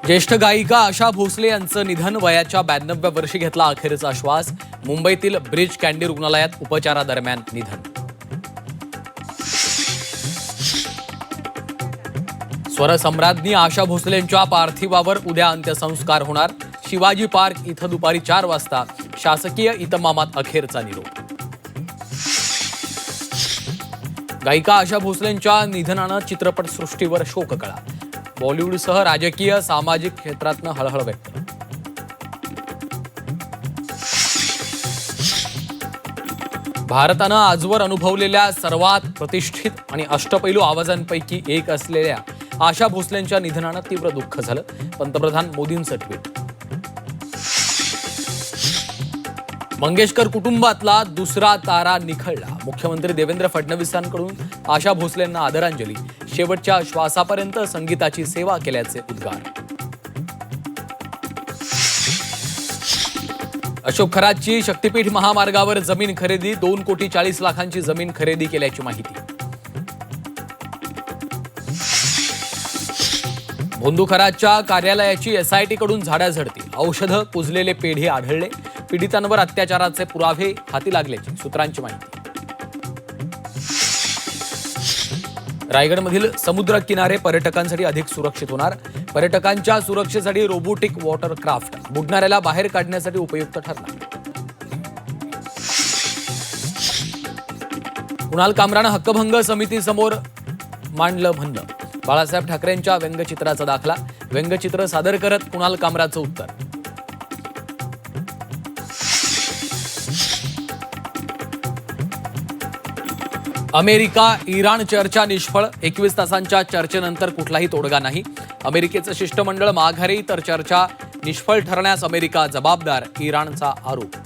ज्येष्ठ गायिका आशा भोसले यांचं निधन. वयाच्या 92व्या वर्षी घेतला अखेरचा श्वास. मुंबईतील ब्रिज कँडी रुग्णालयात उपचारादरम्यान निधन. स्वरसम्राज्ञी आशा भोसलेंच्या पार्थिवावर उद्या अंत्यसंस्कार होणार. शिवाजी पार्क इथं दुपारी 4 वाजता शासकीय इतमामात अखेरचा निरोप. गायिका आशा भोसलेंच्या निधनानं चित्रपटसृष्टीवर शोककळा. बॉलिवूडसह राजकीय सामाजिक क्षेत्रातनं हळहळ व्यक्त. भारतानं आजवर अनुभवलेल्या सर्वात प्रतिष्ठित आणि अष्टपैलू आवाजांपैकी एक असलेल्या आशा भोसलेंच्या निधनानं तीव्र दुःख झालं. पंतप्रधान मोदींचं ट्विट. मंगेशकर कुटुंबातला दुसरा तारा निखळला. मुख्यमंत्री देवेंद्र फडणवीसांकडून आशा भोसलेंना आदरांजली. शेवटच्या श्वासापर्यंत संगीताची सेवा केल्याचे उद्गार. अशोक खरातची शक्तीपीठ महामार्गावर जमीन खरेदी. 2,40,00,000ची जमीन खरेदी केल्याची माहिती. भोंदू खरातच्या कार्यालयाची SIT कडून झाडाझडती. औषधं कुजलेले पेढे आढळले. पीडितांवर अत्याचाराचे पुरावे हाती लागल्याची सूत्रांची माहिती. रायगडमधील समुद्र किनारे पर्यटकांसाठी अधिक सुरक्षित होणार. पर्यटकांच्या सुरक्षेसाठी रोबोटिक वॉटरक्राफ्ट बुडणाऱ्याला बाहेर काढण्यासाठी उपयुक्त ठरणार. कुणाल कामरानं हक्कभंग समितीसमोर मांडलं म्हणणं. बाळासाहेब ठाकरेंच्या व्यंगचित्राचा दाखला. व्यंगचित्र सादर करत कुणाल कामराचं उत्तर. अमेरिका इराण चर्चा निष्फळ. 21 तासांच्या चर्चेनंतर कुठलाही तोडगा नाही. अमेरिकेचं शिष्टमंडळ माघारी तर चर्चा निष्फळ ठरण्यास अमेरिका जबाबदार. इराणचा आरोप.